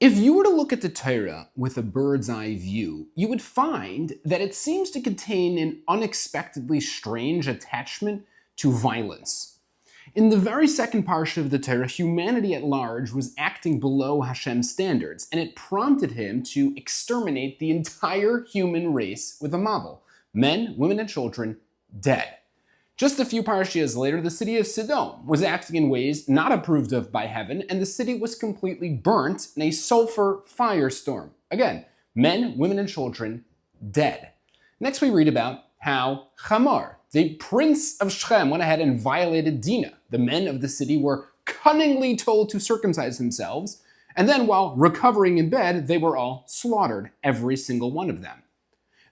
If you were to look at the Torah with a bird's eye view, you would find that it seems to contain an unexpectedly strange attachment to violence. In the very second Parshah of the Torah, humanity at large was acting below Hashem's standards, and it prompted him to exterminate the entire human race with a mabul. Men, women, and children dead. Just a few parshas later, the city of Sodom was acting in ways not approved of by heaven, and the city was completely burnt in a sulfur firestorm. Again, men, women, and children dead. Next, we read about how Hamor, the prince of Shechem, went ahead and violated Dinah. The men of the city were cunningly told to circumcise themselves, and then while recovering in bed, they were all slaughtered, every single one of them.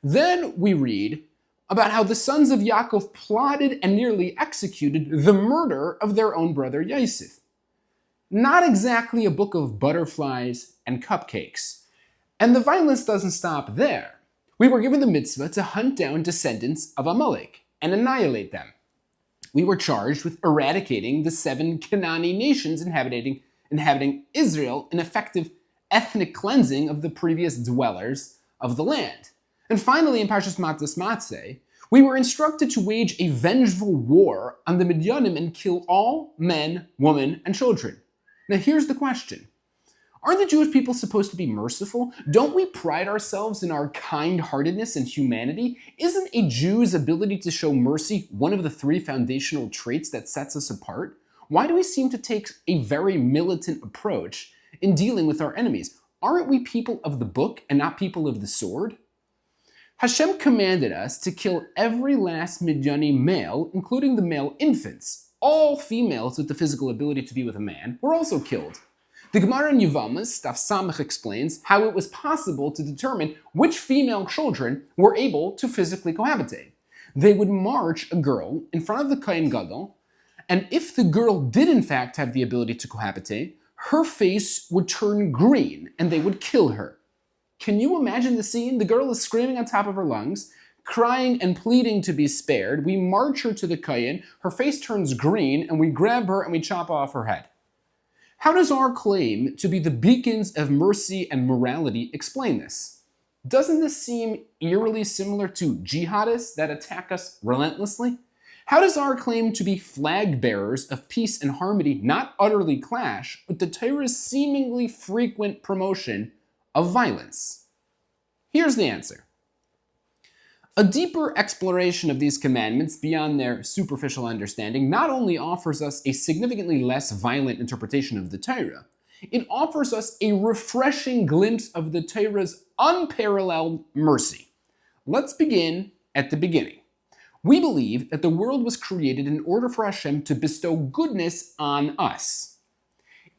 Then we read about how the sons of Yaakov plotted and nearly executed the murder of their own brother Yosef. Not exactly a book of butterflies and cupcakes. And the violence doesn't stop there. We were given the mitzvah to hunt down descendants of Amalek and annihilate them. We were charged with eradicating the 7 Canaanite nations inhabiting Israel, an effective ethnic cleansing of the previous dwellers of the land. And finally, in Parshas Matos Masay, we were instructed to wage a vengeful war on the Midyanim and kill all men, women, and children. Now here's the question. Aren't the Jewish people supposed to be merciful? Don't we pride ourselves in our kind-heartedness and humanity? Isn't a Jew's ability to show mercy one of the 3 foundational traits that sets us apart? Why do we seem to take a very militant approach in dealing with our enemies? Aren't we people of the book and not people of the sword? Hashem commanded us to kill every last Midyani male, including the male infants. All females with the physical ability to be with a man were also killed. The Gemara in Yevamos, Daf Samech, explains how it was possible to determine which female children were able to physically cohabitate. They would march a girl in front of the Kohen Gadol, and if the girl did in fact have the ability to cohabitate, her face would turn green and they would kill her. Can you imagine the scene? The girl is screaming on top of her lungs, crying and pleading to be spared. We march her to the Kohen, her face turns green, and we grab her and we chop off her head. How does our claim to be the beacons of mercy and morality explain this? Doesn't this seem eerily similar to jihadists that attack us relentlessly? How does our claim to be flag bearers of peace and harmony not utterly clash with the Torah's seemingly frequent promotion of violence? Here's the answer. A deeper exploration of these commandments beyond their superficial understanding not only offers us a significantly less violent interpretation of the Torah, it offers us a refreshing glimpse of the Torah's unparalleled mercy. Let's begin at the beginning. We believe that the world was created in order for Hashem to bestow goodness on us.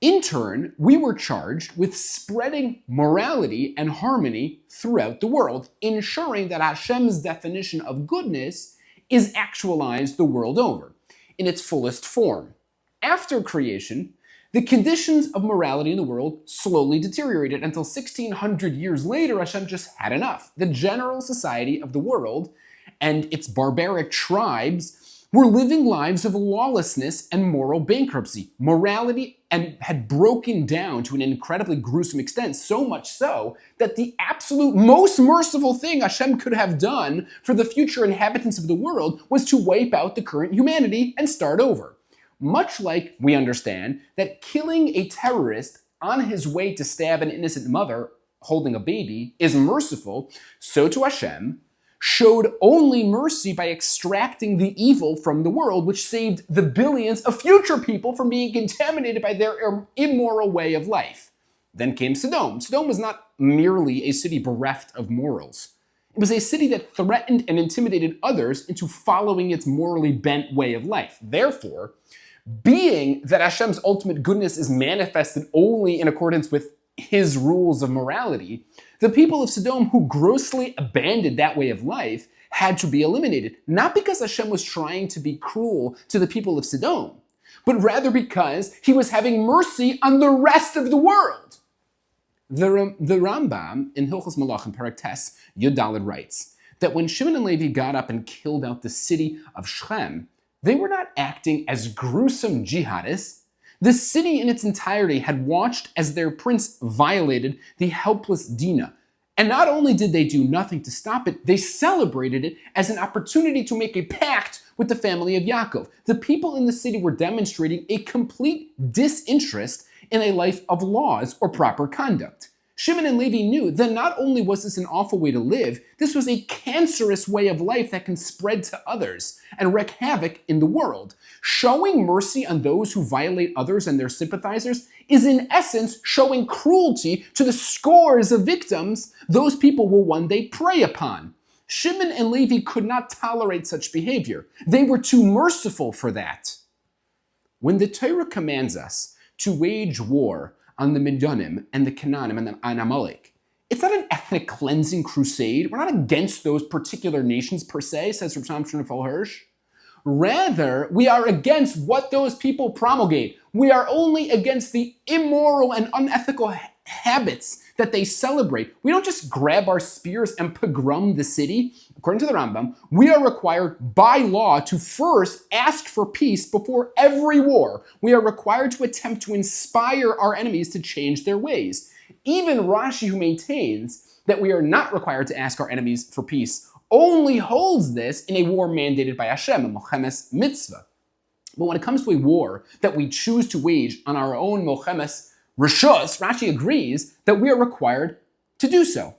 In turn, we were charged with spreading morality and harmony throughout the world, ensuring that Hashem's definition of goodness is actualized the world over, in its fullest form. After creation, the conditions of morality in the world slowly deteriorated until 1600 years later, Hashem just had enough. The general society of the world and its barbaric tribes were living lives of lawlessness and moral bankruptcy. Morality had broken down to an incredibly gruesome extent, so much so that the absolute most merciful thing Hashem could have done for the future inhabitants of the world was to wipe out the current humanity and start over. Much like we understand that killing a terrorist on his way to stab an innocent mother holding a baby is merciful, so to Hashem showed only mercy by extracting the evil from the world, which saved the billions of future people from being contaminated by their immoral way of life. Then came Sodom. Sodom was not merely a city bereft of morals. It was a city that threatened and intimidated others into following its morally bent way of life. Therefore, being that Hashem's ultimate goodness is manifested only in accordance with his rules of morality, the people of Sodom who grossly abandoned that way of life had to be eliminated, not because Hashem was trying to be cruel to the people of Sodom, but rather because he was having mercy on the rest of the world. The Rambam in Hilchos Malachim Perek Tes Yud Daled writes that when Shimon and Levi got up and killed out the city of Shechem, they were not acting as gruesome jihadists. The city in its entirety had watched as their prince violated the helpless Dinah. And not only did they do nothing to stop it, they celebrated it as an opportunity to make a pact with the family of Yaakov. The people in the city were demonstrating a complete disinterest in a life of laws or proper conduct. Shimon and Levi knew that not only was this an awful way to live, this was a cancerous way of life that can spread to others and wreak havoc in the world. Showing mercy on those who violate others and their sympathizers is in essence showing cruelty to the scores of victims those people will one day prey upon. Shimon and Levi could not tolerate such behavior. They were too merciful for that. When the Torah commands us to wage war on the Midyanim and the Canaanim and Amalek, it's not an ethnic cleansing crusade. We're not against those particular nations per se, says Rav Shamshon Hirsch. Rather, we are against what those people promulgate. We are only against the immoral and unethical habits that they celebrate. We don't just grab our spears and pogrom the city. According to the Rambam, we are required by law to first ask for peace before every war. We are required to attempt to inspire our enemies to change their ways. Even Rashi, who maintains that we are not required to ask our enemies for peace, only holds this in a war mandated by Hashem, a Mochemes mitzvah. But when it comes to a war that we choose to wage on our own Mochemes Rishus, Rashi agrees that we are required to do so.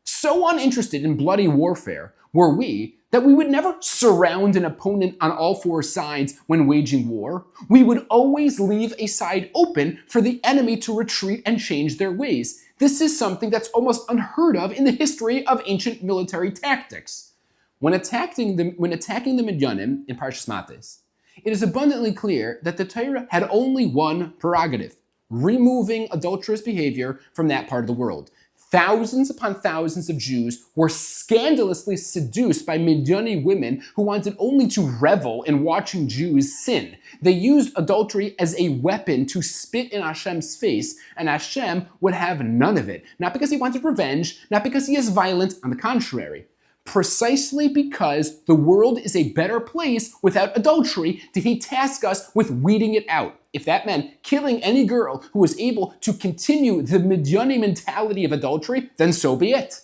So uninterested in bloody warfare were we that we would never surround an opponent on all four sides when waging war. We would always leave a side open for the enemy to retreat and change their ways. This is something that's almost unheard of in the history of ancient military tactics. When attacking the Midyanim in Parshas Matos, it is abundantly clear that the Torah had only one prerogative: removing adulterous behavior from that part of the world. Thousands upon thousands of Jews were scandalously seduced by Midyani women who wanted only to revel in watching Jews sin. They used adultery as a weapon to spit in Hashem's face, and Hashem would have none of it. Not because he wanted revenge, not because he is violent, on the contrary. Precisely because the world is a better place without adultery did he task us with weeding it out. If that meant killing any girl who was able to continue the Midyani mentality of adultery, then so be it.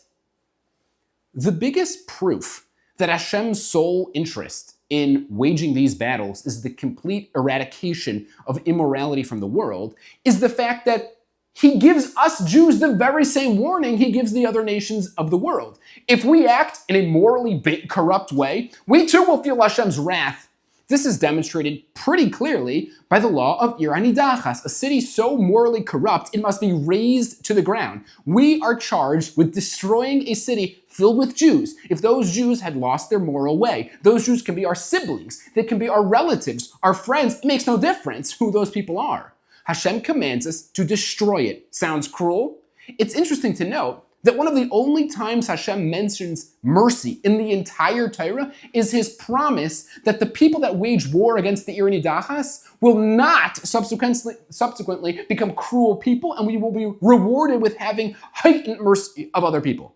The biggest proof that Hashem's sole interest in waging these battles is the complete eradication of immorality from the world is the fact that he gives us Jews the very same warning he gives the other nations of the world. If we act in a morally corrupt way, we too will feel Hashem's wrath. This is demonstrated pretty clearly by the law of Ir Hanidachas, a city so morally corrupt it must be razed to the ground. We are charged with destroying a city filled with Jews. If those Jews had lost their moral way, those Jews can be our siblings, they can be our relatives, our friends. It makes no difference who those people are. Hashem commands us to destroy it. Sounds cruel? It's interesting to note that one of the only times Hashem mentions mercy in the entire Torah is his promise that the people that wage war against the Ir Hanidachas will not subsequently become cruel people, and we will be rewarded with having heightened mercy of other people.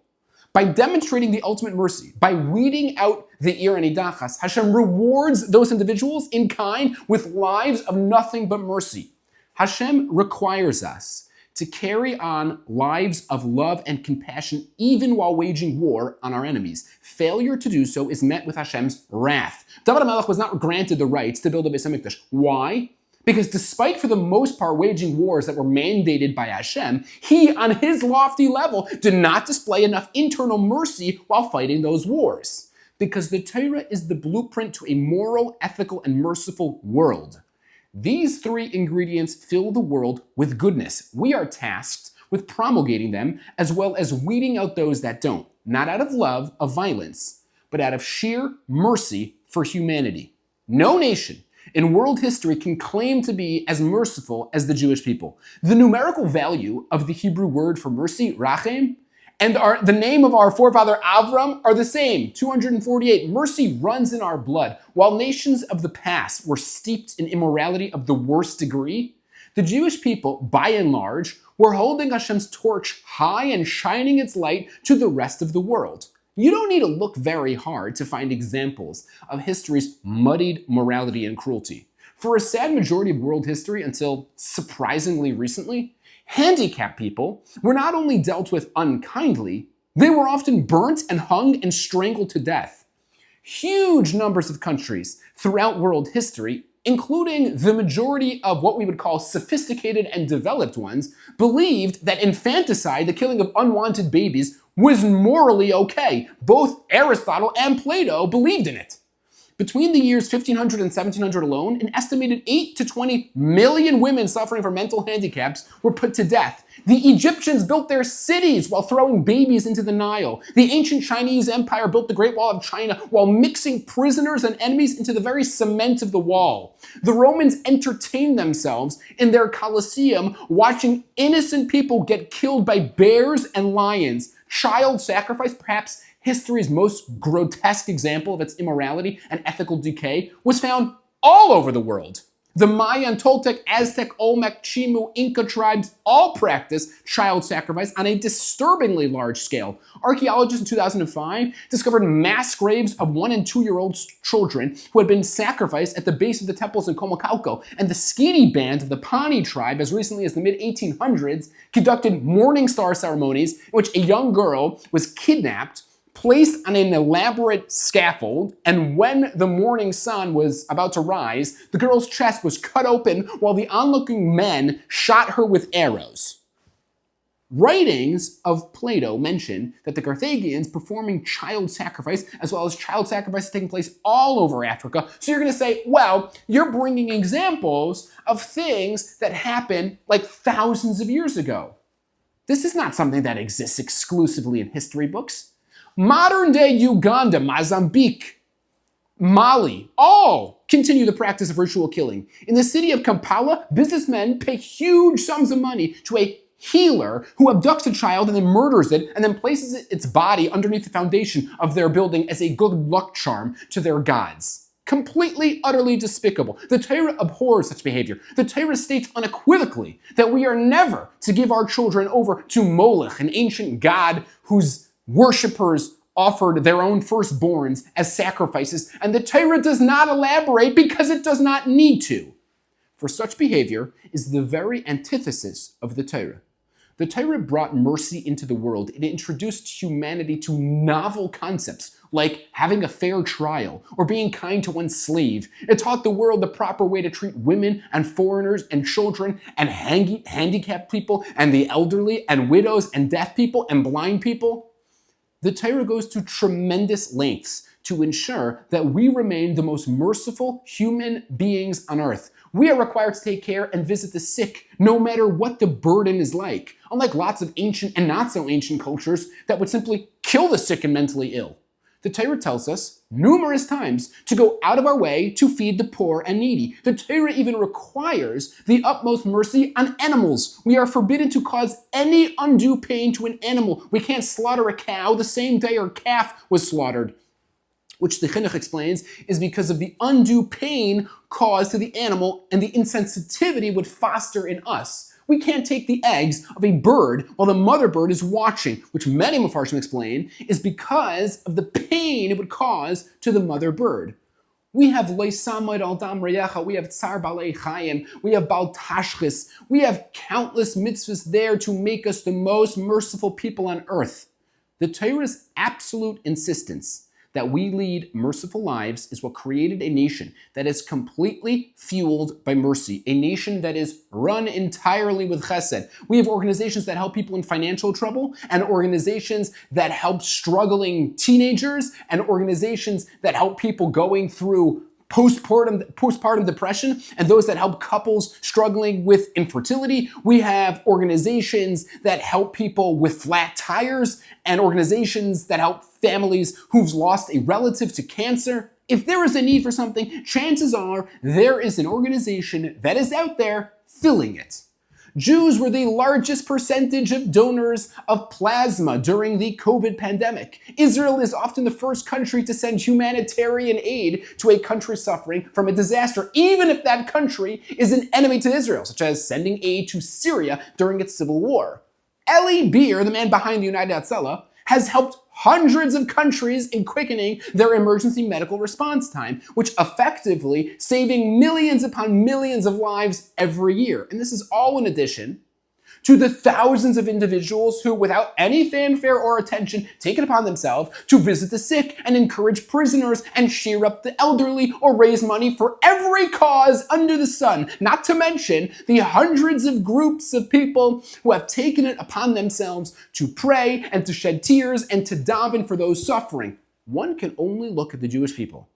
By demonstrating the ultimate mercy, by weeding out the Ir Hanidachas, Hashem rewards those individuals in kind with lives of nothing but mercy. Hashem requires us to carry on lives of love and compassion even while waging war on our enemies. Failure to do so is met with Hashem's wrath. David HaMelech was not granted the rights to build a Beis HaMikdash. Why? Because despite, for the most part, waging wars that were mandated by Hashem, he, on his lofty level, did not display enough internal mercy while fighting those wars. Because the Torah is the blueprint to a moral, ethical, and merciful world. These three ingredients fill the world with goodness. We are tasked with promulgating them as well as weeding out those that don't, not out of love of violence, but out of sheer mercy for humanity. No nation in world history can claim to be as merciful as the Jewish people. The numerical value of the Hebrew word for mercy, rachem, and the name of our forefather Avram are the same, 248. Mercy runs in our blood. While nations of the past were steeped in immorality of the worst degree, the Jewish people, by and large, were holding Hashem's torch high and shining its light to the rest of the world. You don't need to look very hard to find examples of history's muddied morality and cruelty. For a sad majority of world history until surprisingly recently, handicapped people were not only dealt with unkindly, they were often burnt and hung and strangled to death. Huge numbers of countries throughout world history, including the majority of what we would call sophisticated and developed ones, believed that infanticide, the killing of unwanted babies, was morally okay. Both Aristotle and Plato believed in it. Between the years 1500 and 1700 alone, an estimated 8 to 20 million women suffering from mental handicaps were put to death. The Egyptians built their cities while throwing babies into the Nile. The ancient Chinese Empire built the Great Wall of China while mixing prisoners and enemies into the very cement of the wall. The Romans entertained themselves in their Colosseum watching innocent people get killed by bears and lions. Child sacrifice, perhaps history's most grotesque example of its immorality and ethical decay, was found all over the world. The Mayan, Toltec, Aztec, Olmec, Chimu, Inca tribes all practiced child sacrifice on a disturbingly large scale. Archaeologists in 2005 discovered mass graves of 1 and 2 year old children who had been sacrificed at the base of the temples in Comacalco, and the Skinny Band of the Pawnee tribe, as recently as the mid-1800s, conducted morning star ceremonies in which a young girl was kidnapped, placed on an elaborate scaffold, and when the morning sun was about to rise, the girl's chest was cut open while the onlooking men shot her with arrows. Writings of Plato mention that the Carthaginians performing child sacrifice, as well as child sacrifice taking place all over Africa. So you're going to say, well, you're bringing examples of things that happened like thousands of years ago. This is not something that exists exclusively in history books. Modern-day Uganda, Mozambique, Mali, all continue the practice of ritual killing. In the city of Kampala, businessmen pay huge sums of money to a healer who abducts a child and then murders it and then places its body underneath the foundation of their building as a good luck charm to their gods. Completely, utterly despicable. The Torah abhors such behavior. The Torah states unequivocally that we are never to give our children over to Molech, an ancient god whose worshippers offered their own firstborns as sacrifices, and the Torah does not elaborate because it does not need to. For such behavior is the very antithesis of the Torah. The Torah brought mercy into the world. It introduced humanity to novel concepts like having a fair trial or being kind to one's slave. It taught the world the proper way to treat women and foreigners and children and handicapped people and the elderly and widows and deaf people and blind people. The Torah goes to tremendous lengths to ensure that we remain the most merciful human beings on earth. We are required to take care and visit the sick, no matter what the burden is like, unlike lots of ancient and not so ancient cultures that would simply kill the sick and mentally ill. The Torah tells us numerous times to go out of our way to feed the poor and needy. The Torah even requires the utmost mercy on animals. We are forbidden to cause any undue pain to an animal. We can't slaughter a cow the same day our calf was slaughtered, which the Chinuch explains is because of the undue pain caused to the animal and the insensitivity would foster in us. We can't take the eggs of a bird while the mother bird is watching, which many Mepharshim explain is because of the pain it would cause to the mother bird. We have Leisamad al Dam Reyecha, we have Tsar Balei Chayim, we have Bal Tashchis, we have countless mitzvahs there to make us the most merciful people on earth. The Torah's absolute insistence that we lead merciful lives is what created a nation that is completely fueled by mercy, a nation that is run entirely with chesed. We have organizations that help people in financial trouble, and organizations that help struggling teenagers, and organizations that help people going through postpartum depression, and those that help couples struggling with infertility. We have organizations that help people with flat tires, and organizations that help families who've lost a relative to cancer. If there is a need for something, chances are there is an organization that is out there filling it. Jews were the largest percentage of donors of plasma during the COVID pandemic. Israel is often the first country to send humanitarian aid to a country suffering from a disaster, even if that country is an enemy to Israel, such as sending aid to Syria during its civil war. Eli Beer, the man behind the United Hatzalah, has helped hundreds of countries in quickening their emergency medical response time, which effectively saving millions upon millions of lives every year. And this is all in addition to the thousands of individuals who, without any fanfare or attention, take it upon themselves to visit the sick and encourage prisoners and cheer up the elderly or raise money for every cause under the sun, not to mention the hundreds of groups of people who have taken it upon themselves to pray and to shed tears and to daven for those suffering. One can only look at the Jewish people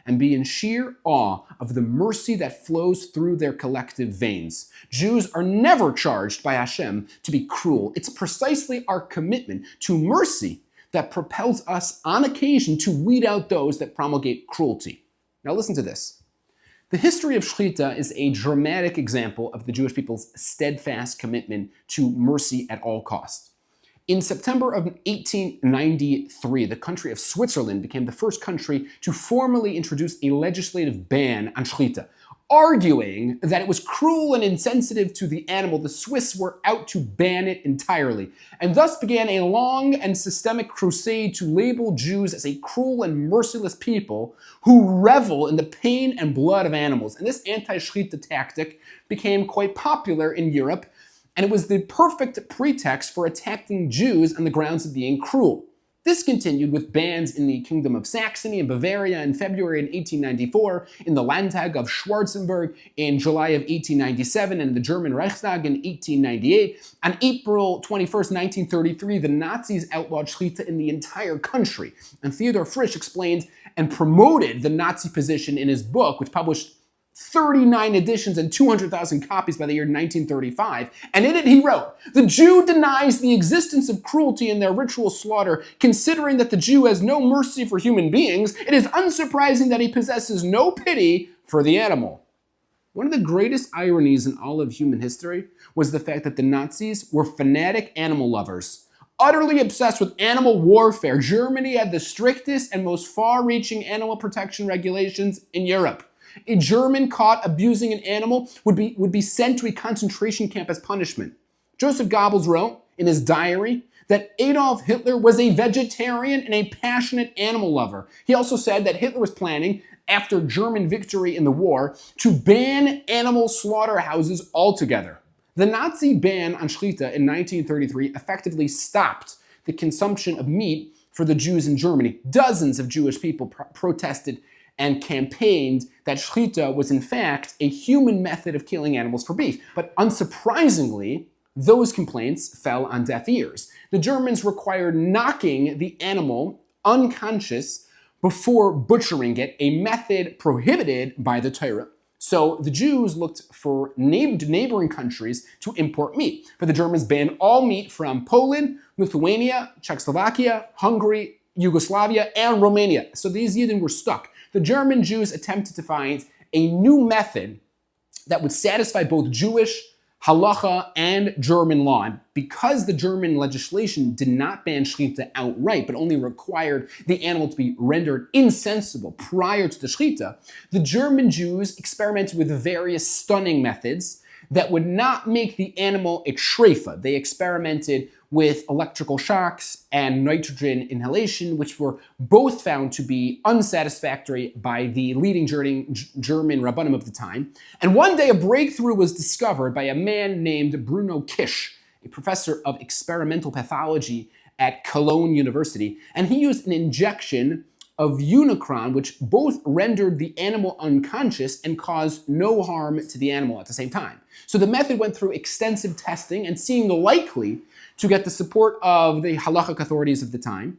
and be in sheer awe of the mercy that flows through their collective veins. Jews are never charged by Hashem to be cruel. It's precisely our commitment to mercy that propels us on occasion to weed out those that promulgate cruelty. Now listen to this. The history of Shechita is a dramatic example of the Jewish people's steadfast commitment to mercy at all costs. In September of 1893, the country of Switzerland became the first country to formally introduce a legislative ban on shechita. Arguing that it was cruel and insensitive to the animal, the Swiss were out to ban it entirely, and thus began a long and systemic crusade to label Jews as a cruel and merciless people who revel in the pain and blood of animals. And this anti-shechita tactic became quite popular in Europe, and it was the perfect pretext for attacking Jews on the grounds of being cruel. This continued with bans in the Kingdom of Saxony and Bavaria in February in 1894, in the Landtag of Schwarzenberg in July of 1897, and the German Reichstag in 1898. On April 21st, 1933, the Nazis outlawed shechita in the entire country. And Theodor Frisch explained and promoted the Nazi position in his book, which published 39 editions and 200,000 copies by the year 1935, and in it he wrote, "The Jew denies the existence of cruelty in their ritual slaughter. Considering that the Jew has no mercy for human beings, it is unsurprising that he possesses no pity for the animal." One of the greatest ironies in all of human history was the fact that the Nazis were fanatic animal lovers. Utterly obsessed with animal warfare, Germany had the strictest and most far-reaching animal protection regulations in Europe. A German caught abusing an animal would be sent to a concentration camp as punishment. Joseph Goebbels wrote in his diary that Adolf Hitler was a vegetarian and a passionate animal lover. He also said that Hitler was planning, after German victory in the war, to ban animal slaughterhouses altogether. The Nazi ban on shechita in 1933 effectively stopped the consumption of meat for the Jews in Germany. Dozens of Jewish people protested and campaigned that shechita was in fact a human method of killing animals for beef. But unsurprisingly, those complaints fell on deaf ears. The Germans required knocking the animal unconscious before butchering it, a method prohibited by the Torah. So the Jews looked for neighboring countries to import meat. But the Germans banned all meat from Poland, Lithuania, Czechoslovakia, Hungary, Yugoslavia, and Romania. So these Yidden were stuck. The German Jews attempted to find a new method that would satisfy both Jewish halacha and German law. And because the German legislation did not ban shechita outright, but only required the animal to be rendered insensible prior to the shechita, the German Jews experimented with various stunning methods that would not make the animal a treifa. They experimented with electrical shocks and nitrogen inhalation, which were both found to be unsatisfactory by the leading German rabbanim of the time. And one day a breakthrough was discovered by a man named Bruno Kisch, a professor of experimental pathology at Cologne University, and he used an injection of Unicron, which both rendered the animal unconscious and caused no harm to the animal at the same time. So the method went through extensive testing and seemed likely to get the support of the halachic authorities of the time.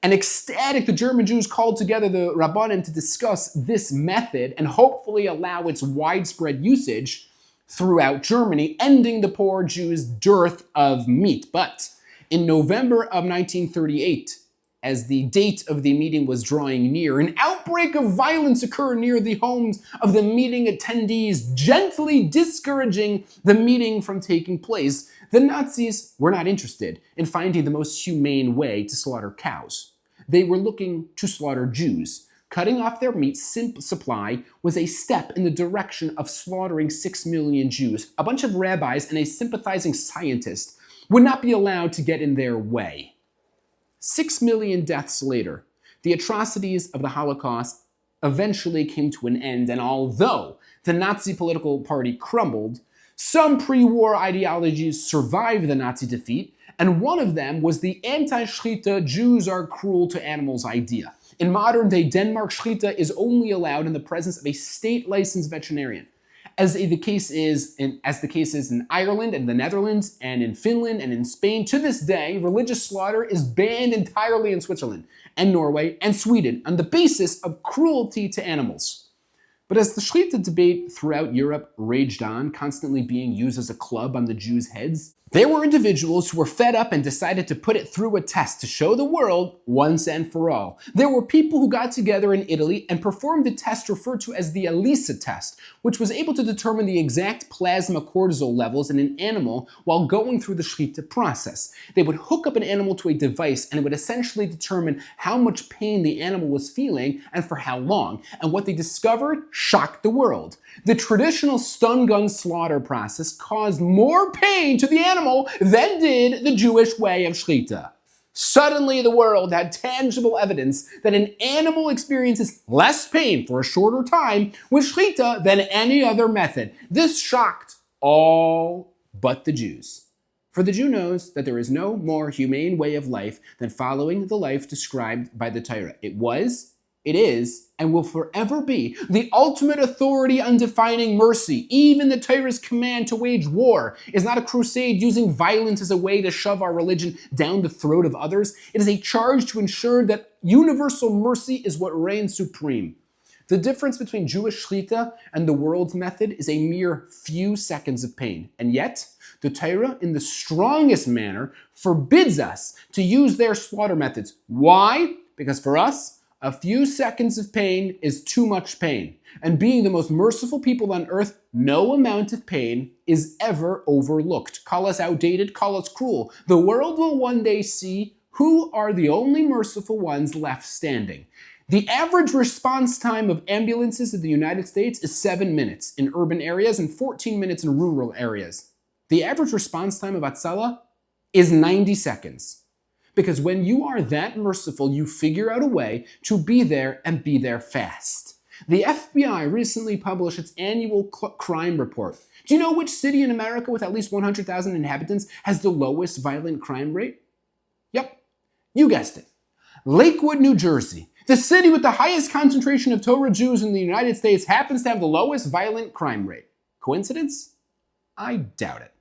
And ecstatic, the German Jews called together the rabbanim to discuss this method and hopefully allow its widespread usage throughout Germany, ending the poor Jews' dearth of meat. But in November of 1938, as the date of the meeting was drawing near, an outbreak of violence occurred near the homes of the meeting attendees, gently discouraging the meeting from taking place. The Nazis were not interested in finding the most humane way to slaughter cows. They were looking to slaughter Jews. Cutting off their meat supply was a step in the direction of slaughtering 6 million Jews. A bunch of rabbis and a sympathizing scientist would not be allowed to get in their way. 6 million deaths later, the atrocities of the Holocaust eventually came to an end, and although the Nazi political party crumbled, some pre-war ideologies survived the Nazi defeat, and one of them was the anti-Schlitte Jews are cruel to animals idea. In modern-day Denmark, Schlitte is only allowed in the presence of a state-licensed veterinarian. As the case is in Ireland and the Netherlands and in Finland and in Spain, to this day, religious slaughter is banned entirely in Switzerland and Norway and Sweden on the basis of cruelty to animals. But as the Schlitte debate throughout Europe raged on, constantly being used as a club on the Jews' heads, there were individuals who were fed up and decided to put it through a test to show the world once and for all. There were people who got together in Italy and performed a test referred to as the ELISA test, which was able to determine the exact plasma cortisol levels in an animal while going through the Schlitte process. They would hook up an animal to a device and it would essentially determine how much pain the animal was feeling and for how long. And what they discovered shocked the world. The traditional stun gun slaughter process caused more pain to the animal than did the Jewish way of Schlitte. Suddenly the world had tangible evidence that an animal experiences less pain for a shorter time with Schlitte than any other method. This shocked all but the Jews. For the Jew knows that there is no more humane way of life than following the life described by the Torah. It was, it is, and will forever be the ultimate authority on defining mercy. Even the Torah's command to wage war is not a crusade using violence as a way to shove our religion down the throat of others. It is a charge to ensure that universal mercy is what reigns supreme. The difference between Jewish Schlitte and the world's method is a mere few seconds of pain. And yet, the Torah, in the strongest manner, forbids us to use their slaughter methods. Why? Because for us, a few seconds of pain is too much pain. And being the most merciful people on earth, no amount of pain is ever overlooked. Call us outdated, call us cruel. The world will one day see who are the only merciful ones left standing. The average response time of ambulances in the United States is 7 minutes in urban areas and 14 minutes in rural areas. The average response time of Hatzalah is 90 seconds. Because when you are that merciful, you figure out a way to be there and be there fast. The FBI recently published its annual crime report. Do you know which city in America with at least 100,000 inhabitants has the lowest violent crime rate? Yep, you guessed it. Lakewood, New Jersey. The city with the highest concentration of Torah Jews in the United States happens to have the lowest violent crime rate. Coincidence? I doubt it.